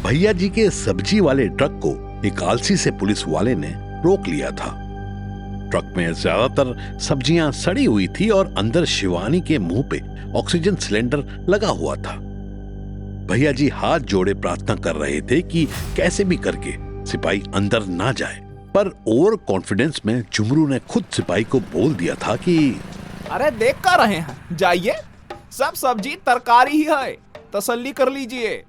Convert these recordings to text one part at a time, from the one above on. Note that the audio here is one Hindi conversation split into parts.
भैया जी के सब्जी वाले ट्रक को एक आलसी से पुलिस वाले ने रोक लिया था। ट्रक में ज्यादातर सब्जियां सड़ी हुई थी और अंदर शिवानी के मुंह पे ऑक्सीजन सिलेंडर लगा हुआ था। भैया जी हाथ जोड़े प्रार्थना कर रहे थे कि कैसे भी करके सिपाही अंदर ना जाए, पर ओवर कॉन्फिडेंस में झुमरू ने खुद सिपाही को बोल दिया था कि अरे देख कर रहे हैं, जाइए, सब सब्जी तरकारी ही है, तसल्ली कर लीजिए।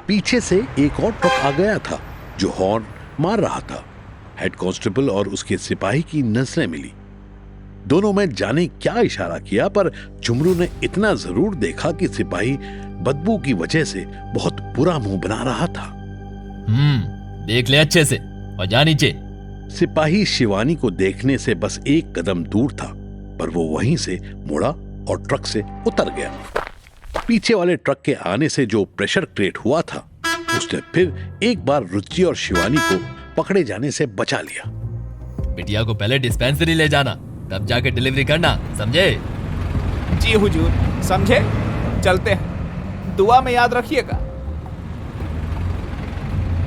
पीछे से एक और ट्रक आ गया था जो हॉर्न मार रहा था। हेड कांस्टेबल और उसके सिपाही की नजरें मिली। दोनों में जाने क्या इशारा किया, पर झुमरू ने इतना जरूर देखा कि सिपाही बदबू की वजह से बहुत बुरा मुंह बना रहा था। देख ले अच्छे से और जा नीचे। सिपाही शिवानी को देखने से बस एक कदम दूर था, पर वो वहीं से मुड़ा और ट्रक से उतर गया। पीछे वाले ट्रक के आने से जो प्रेशर क्रिएट हुआ था, उसने फिर एक बार रुचि और शिवानी को पकड़े जाने से बचा लिया। बिटिया को पहले डिस्पेंसरी ले जाना, तब जाके डिलीवरी करना, समझे? जी हुजूर, समझे। चलते हैं, दुआ में याद रखिएगा।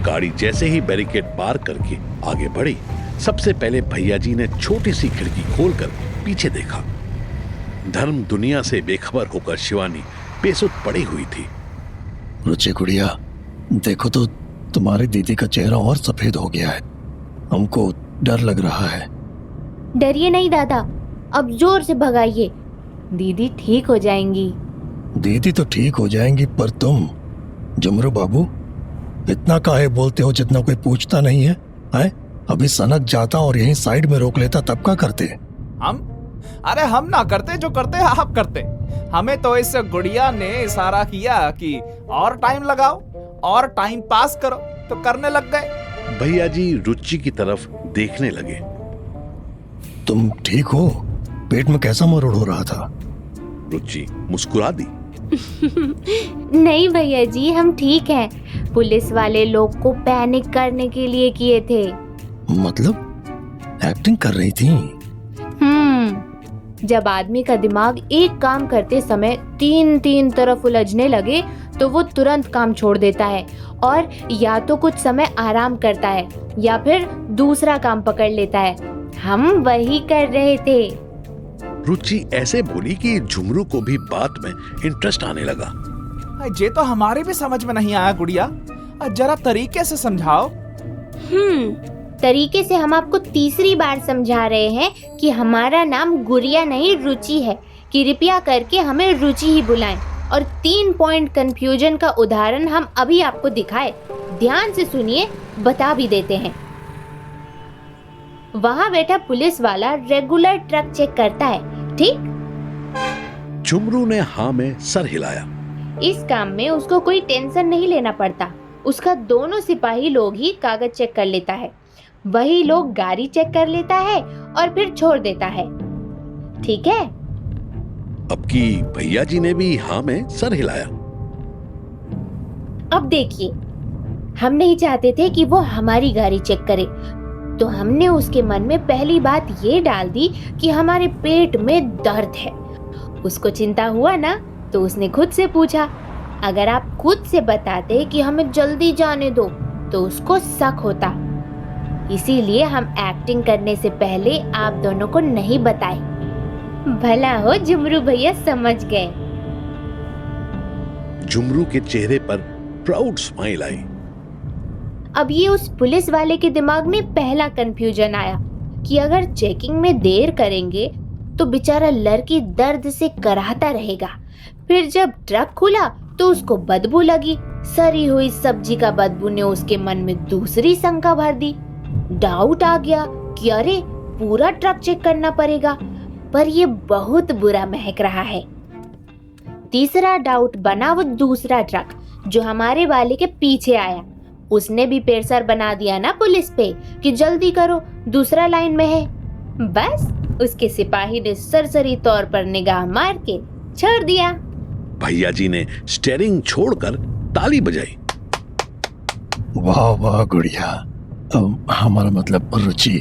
गाड़ी जैसे ही बैरिकेड पार करके आगे बढ़ी, सबसे पहले भैया जी ने छोटी सी खिड़की खोलकर पीछे देखा। धर्म दुनिया से बेखबर होकर शिवानी बेसुध पड़ी हुई थी। रुचि गुड़िया, देखो तो तुम्हारी दीदी का चेहरा और सफेद हो गया है। हमको डर लग रहा है। डरिए नहीं दादा, अब जोर से भगाइए, दीदी ठीक हो जाएंगी। दीदी तो ठीक हो जाएंगी, पर तुम झुमरू बाबू इतना काहे बोलते हो जितना कोई पूछता नहीं है? अभी सनक जाता और यहीं साइड में रोक लेता तब क्या करते? अरे हम ना करते, जो करते आप करते। हमें तो इस गुड़िया ने इशारा किया कि और टाइम लगाओ और टाइम पास करो, तो करने लग गए। भैया जी रुचि की तरफ देखने लगे। तुम ठीक हो? पेट में कैसा मरोड़ हो रहा था? रुचि मुस्कुरा दी। नहीं भैया जी, हम ठीक हैं। पुलिस वाले लोग को पैनिक करने के लिए किए थे। मतलब एक्टिंग कर रही थी? जब आदमी का दिमाग एक काम करते समय तीन तरफ उलझने लगे तो वो तुरंत काम छोड़ देता है और या तो कुछ समय आराम करता है या फिर दूसरा काम पकड़ लेता है। हम वही कर रहे थे। रुचि ऐसे बोली कि झुमरू को भी बात में इंटरेस्ट आने लगा। ये तो हमारे भी समझ में नहीं आया गुड़िया, जरा तरीके से समझाओ। तरीके से हम आपको तीसरी बार समझा रहे हैं कि हमारा नाम गुड़िया नहीं रुचि है। कृपया करके हमें रुचि ही बुलाएं। और 3 पॉइंट कंफ्यूजन का उदाहरण हम अभी आपको दिखाए, ध्यान से सुनिए, बता भी देते हैं। वहाँ बैठा पुलिस वाला रेगुलर ट्रक चेक करता है, ठीक? झुमरू ने हाँ में सर हिलाया। इस काम में उसको कोई टेंशन नहीं लेना पड़ता। उसका दोनों सिपाही लोग ही कागज चेक कर लेता है, वही लोग गाड़ी चेक कर लेता है और फिर छोड़ देता है, ठीक है? अब की भैया जी ने भी हाँ में सर हिलाया। अब देखिए, हम नहीं चाहते थे कि वो हमारी गाड़ी चेक करे, तो हमने उसके मन में पहली बात ये डाल दी कि हमारे पेट में दर्द है। उसको चिंता हुआ ना, तो उसने खुद से पूछा। अगर आप खुद से बताते कि हमें जल्दी जाने दो, तो उसको शक होता। इसीलिए हम एक्टिंग करने से पहले आप दोनों को नहीं बताए। भला हो झुमरू भैया समझ गए। झुमरू के चेहरे पर प्राउड स्माइल आई। अब ये उस पुलिस वाले के दिमाग में पहला कंफ्यूजन आया कि अगर चेकिंग में देर करेंगे तो बेचारा लड़की दर्द से कराहता रहेगा। फिर जब ट्रक खुला तो उसको बदबू लगी। सड़ी हुई सब्जी का बदबू ने उसके मन में दूसरी शंका भर दी। डाउट आ गया कि अरे पूरा ट्रक चेक करना पड़ेगा, पर ये बहुत बुरा महक रहा है। तीसरा डाउट बना वो दूसरा ट्रक जो हमारे वाले के पीछे आया। उसने भी प्रेशर बना दिया ना पुलिस पे कि जल्दी करो, दूसरा लाइन में है। बस उसके सिपाही ने सरसरी तौर पर निगाह मार के छोड़ दिया। भैया जी ने स्टीयरिंग छोड़कर ताली बजाई। वाह वाह गुड़िया, हमारा मतलब रुचि,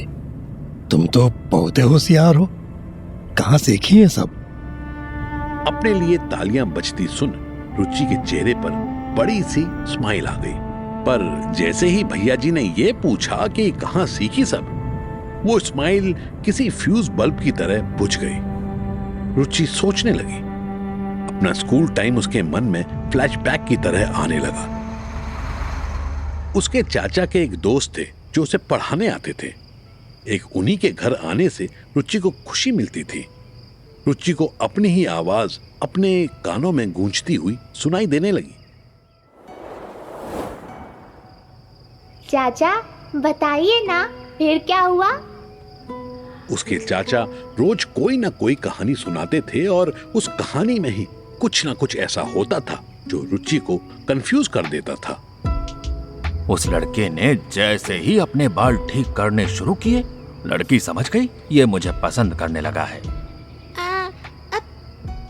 तुम तो बहुत होशियार हो। कहाँ सीखी है सब? अपने लिए तालियां बजती सुन रुचि के चेहरे पर बड़ी सी स्माइल आ गई। पर जैसे ही भैया जी ने ये पूछा कि कहां सीखी सब, वो स्माइल किसी फ्यूज बल्ब की तरह बुझ गई। रुचि सोचने लगी। अपना स्कूल टाइम उसके मन में फ्लैशबैक की तरह आने लगा। उसके चाचा के एक दोस्त थे जो उसे पढ़ाने आते थे। एक उन्हीं के घर आने से रुचि को खुशी मिलती थी। रुचि को अपनी ही आवाज अपने कानों में गूंजती हुई सुनाई देने लगी। चाचा बताइए ना, फिर क्या हुआ? उसके चाचा रोज कोई ना कोई कहानी सुनाते थे और उस कहानी में ही कुछ ना कुछ ऐसा होता था जो रुचि को कंफ्यूज कर देता था। उस लड़के ने जैसे ही अपने बाल ठीक करने शुरू किए, लड़की समझ गई ये मुझे पसंद करने लगा है।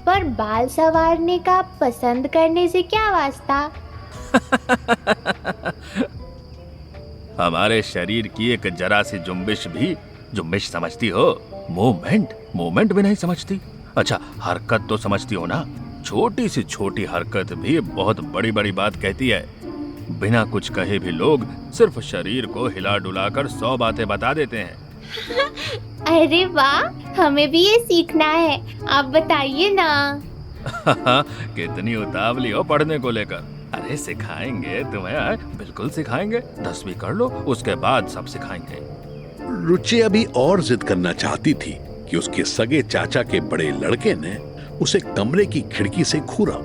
पर बाल संवारने का पसंद करने से क्या वास्ता? हमारे शरीर की एक जरा सी जुम्बिश भी जुम्बिश समझती हो, मूवमेंट भी नहीं समझती। अच्छा, हरकत तो समझती हो ना? छोटी सी छोटी हरकत भी बहुत बड़ी बड़ी बात कहती है। बिना कुछ कहे भी लोग सिर्फ शरीर को हिला डुलाकर 100 बातें बता देते हैं। अरे वाह, हमें भी ये सीखना है, आप बताइए ना। कितनी उतावली हो पढ़ने को लेकर। अरे सिखाएंगे तुम्हें, बिल्कुल सिखाएंगे। 10वीं कर लो, उसके बाद सब सिखाएंगे। रुचि अभी और जिद करना चाहती थी कि उसके सगे चाचा के बड़े लड़के ने उसे कमरे की खिड़की से घूरा।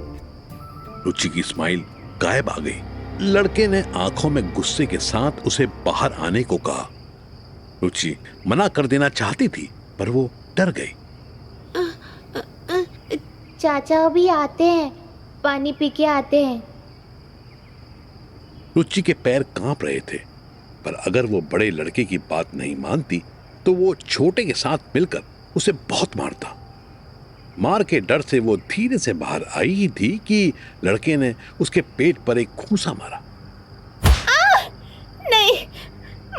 रुचि की स्माइल गायब आ गई। लड़के ने आंखों में गुस्से के साथ उसे बाहर आने को कहा। रुचि मना कर देना चाहती थी पर वो डर गई। चाचा अभी आते हैं, पानी पी के आते हैं। रुचि के पैर कांप रहे थे, पर अगर वो बड़े लड़के की बात नहीं मानती तो वो छोटे के साथ मिलकर उसे बहुत मारता। मार के डर से वो धीरे से बाहर आई ही थी कि लड़के ने उसके पेट पर एक घूंसा मारा। नहीं,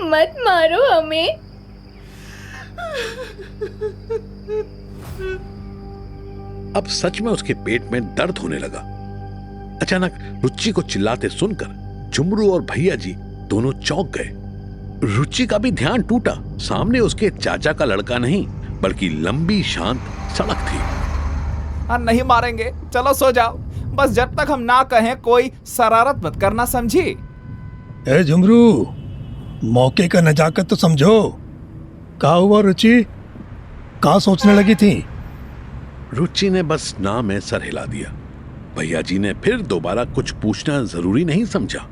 मत मारो हमें। अब सच में उसके पेट में दर्द होने लगा। अचानक रुचि को चिल्लाते सुनकर झुमरू और भैया जी दोनों चौंक गए। रुचि का भी ध्यान टूटा। सामने उसके चाचा का लड़का नहीं बल्कि लंबी शांत सड़क थी। नहीं मारेंगे, चलो सो जाओ। बस जब तक हम ना कहें कोई शरारत मत करना, समझी? ए झुमरू, मौके का नजाकत तो समझो। क्या हुआ रुचि, क्या सोचने लगी थी? रुचि ने बस ना में सर हिला दिया। भैया जी ने फिर दोबारा कुछ पूछना जरूरी नहीं समझा।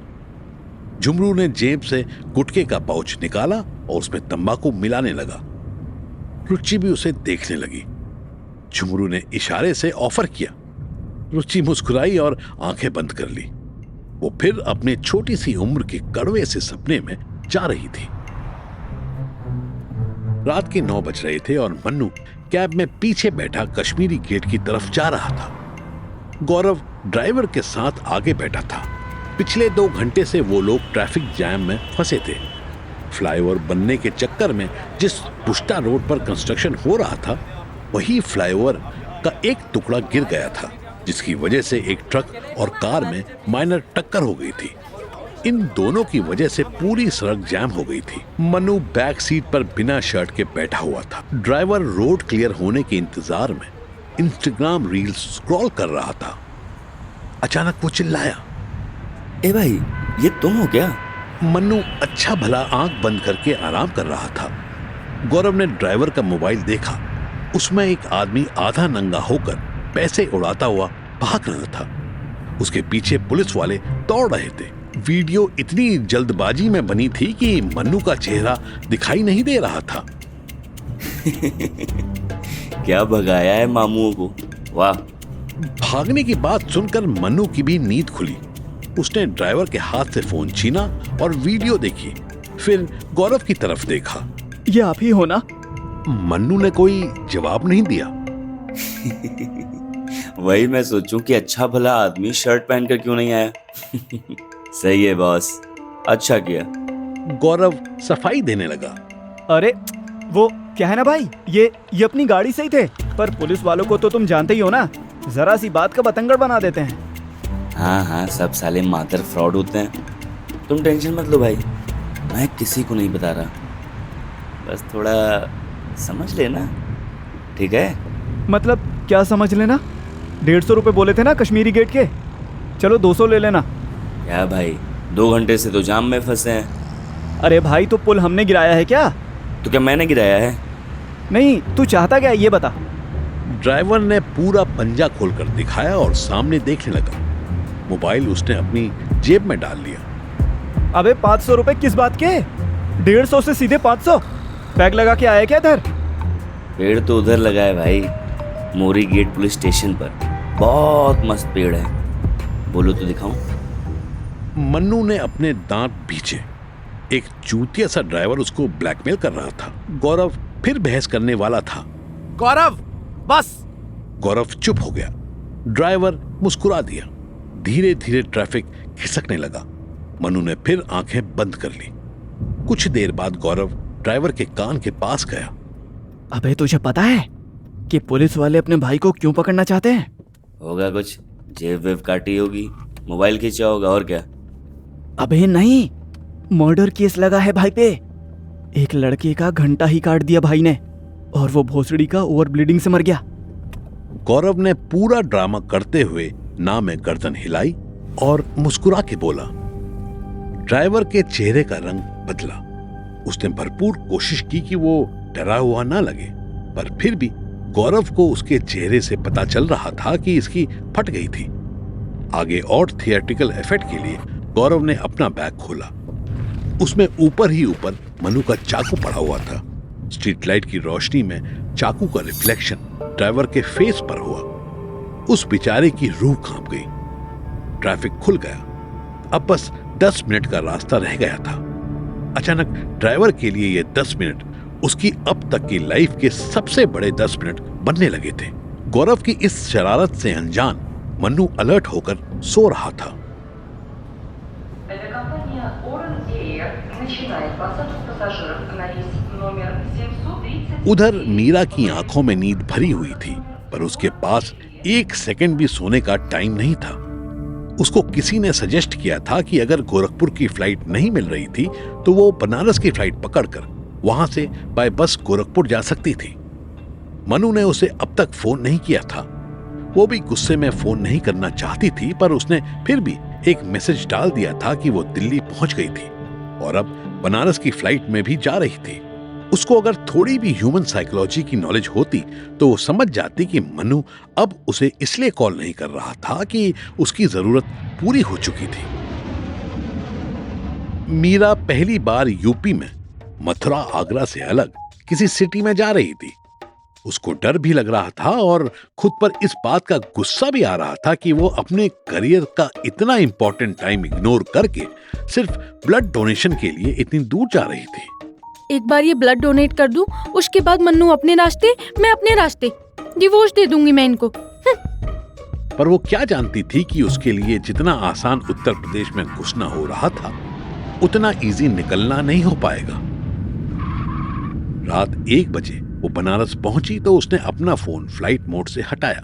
झुमरू ने जेब से गुटखे का पाउच निकाला और उसमें तंबाकू मिलाने लगा। रुचि भी उसे देखने लगी। झुमरू ने इशारे से ऑफर किया। रुचि मुस्कुराई और आंखें बंद कर ली। वो फिर अपने छोटी सी उम्र के कड़वे से सपने में जा रही थी। रात के 9 बज रहे थे और मन्नू कैब में पीछे बैठा कश्मीरी गेट की तरफ जा रहा था। गौरव ड्राइवर के साथ आगे बैठा था। पिछले 2 घंटे से वो लोग ट्रैफिक जैम में फंसे थे। फ्लाईओवर बनने के चक्कर में जिस पुष्टा रोड पर कंस्ट्रक्शन हो रहा था, वही फ्लाईओवर का एक टुकड़ा गिर गया था, जिसकी वजह से एक ट्रक और कार में माइनर टक्कर हो गई थी। इन दोनों की वजह से पूरी सड़क जैम हो गई थी। मनु बैक सीट पर बिना शर्ट के बैठा हुआ था। ड्राइवर रोड क्लियर होने के इंतजार में इंस्टाग्राम रील्स स्क्रॉल कर रहा था। अचानक वो चिल्लाया, ए भाई, ये तुम हो क्या? मन्नू अच्छा भला आंख बंद करके आराम कर रहा था। गौरव ने ड्राइवर का मोबाइल देखा। उसमें एक आदमी आधा नंगा होकर पैसे उड़ाता हुआ भाग रहा था। उसके पीछे पुलिस वाले दौड़ रहे थे। वीडियो इतनी जल्दबाजी में बनी थी कि मन्नू का चेहरा दिखाई नहीं दे रहा था। क्या भगाया है मामुओं को, वाह। भागने की बात सुनकर मन्नू की भी नींद खुली। उसने ड्राइवर के हाथ से फोन छीना और वीडियो देखी। फिर गौरव की तरफ देखा। ये आप ही हो ना? मन्नू ने कोई जवाब नहीं दिया। वही मैं सोचूं कि अच्छा भला आदमी शर्ट पहन कर क्यों नहीं आया। सही है बॉस, अच्छा किया। गौरव सफाई देने लगा। अरे वो क्या है ना भाई, ये अपनी गाड़ी से ही थे, पर पुलिस वालों को तो तुम जानते ही हो ना, जरा सी बात का बतंगड़ बना देते हैं। हाँ हाँ, सब साले मादर फ्रॉड होते हैं। तुम टेंशन मत लो भाई, मैं किसी को नहीं बता रहा, बस थोड़ा समझ लेना, ठीक है? मतलब क्या समझ लेना? 150 रुपए बोले थे ना कश्मीरी गेट के, चलो 200 ले लेना। क्या भाई, 2 घंटे से तो जाम में फंसे हैं। अरे भाई तो पुल हमने गिराया है क्या? तो क्या मैंने गिराया है? नहीं, तू चाहता क्या ये बता। ड्राइवर ने पूरा पंजा खोलकर दिखाया और सामने देखने लगा। मोबाइल उसने अपनी जेब में डाल लिया। अबे 500 रुपए किस बात के? 150 से सीधे 500? पैक लगा के आया क्या इधर? पेड़ तो उधर लगा है भाई, मोरी गेट पुलिस स्टेशन पर, बहुत मस्त पेड़ है, बोलो तो दिखाऊं? मन्नू ने अपने दांत भींचे। एक चूतिया सा ड्राइवर उसको ब्लैकमेल कर रहा था। गौरव फिर बहस करने वाला था। गौरव बस। गौरव चुप हो गया। ड्राइवर मुस्कुरा दिया। धीरे धीरे ट्रैफिक खिसकने लगा। मन्नू ने फिर आंखें बंद कर ली। कुछ देर बाद गौरव ड्राइवर के कान के पास गया। अबे तुझे पता है कि पुलिस वाले अपने भाई को क्यों पकड़ना चाहते हैं? होगा कुछ, जेब वेब काटी होगी, मोबाइल खींचा होगा, और क्या? अबे नहीं, मर्डर केस लगा है भाई पे। एक लड़के का घंटा ही काट दिया भाई ने, और वो भोसड़ी का ओवर ब्लीडिंग से मर गया। गौरव ने पूरा ड्रामा करते हुए ना में गर्दन हिलाई और मुस्कुरा के बोला। ड्राइवर के चेहरे का रंग बदला। उसने भरपूर कोशिश की कि वो डरा हुआ ना लगे, पर फिर भी गौरव को उसके चेहरे से पता चल रहा था कि इसकी फट गई थी। आगे और थिएट्रिकल इफेक्ट के लिए गौरव ने अपना बैग खोला। उसमें ऊपर ही ऊपर मनु का चाकू पड़ा हुआ था। स्ट्रीट लाइट की रोशनी में चाकू का रिफ्लेक्शन ड्राइवर के फेस पर हुआ। उस बेचारे की रूह कांप गई। ट्रैफिक खुल गया। अब बस 10 मिनट का रास्ता रह गया था। अचानक ड्राइवर के लिए ये 10 मिनट उसकी अब तक की लाइफ के सबसे बड़े 10 मिनट बनने लगे थे। गौरव की इस शरारत से अनजान मन्नू अलर्ट होकर सो रहा था। उधर मीरा की आंखों में नींद भरी हुई थी, पर उसके पास 1 सेकंड भी सोने का टाइम नहीं था। उसको किसी ने सजेस्ट किया था कि अगर गोरखपुर की फ्लाइट नहीं मिल रही थी तो वो बनारस की फ्लाइट पकड़कर वहां से बाय बस गोरखपुर जा सकती थी। मनु ने उसे अब तक फोन नहीं किया था। वो भी गुस्से में फोन नहीं करना चाहती थी, पर उसने फिर भी एक मैसेज डाल दिया था कि वो दिल्ली पहुंच गई थी और अब बनारस की फ्लाइट में भी जा रही थी। उसको अगर थोड़ी भी ह्यूमन साइकोलॉजी की नॉलेज होती तो वो समझ जाती कि मनु अब उसे इसलिए कॉल नहीं कर रहा था कि उसकी जरूरत पूरी हो चुकी थी। मीरा पहली बार यूपी में मथुरा आगरा से अलग किसी सिटी में जा रही थी। उसको डर भी लग रहा था और खुद पर इस बात का गुस्सा भी आ रहा था कि वो अपने करियर का इतना इंपॉर्टेंट टाइम इग्नोर करके सिर्फ ब्लड डोनेशन के लिए इतनी दूर जा रही थी। एक बार ये ब्लड डोनेट कर दूं, उसके बाद मन्नू अपने रास्ते, मैं अपने रास्ते, डिवोर्स दे दूंगी मैं इनको। पर वो क्या जानती थी कि उसके लिए जितना आसान उत्तर प्रदेश में घुसना हो रहा था उतना इजी निकलना नहीं हो पाएगा। रात 1 बजे वो बनारस पहुंची तो उसने अपना फोन फ्लाइट मोड से हटाया।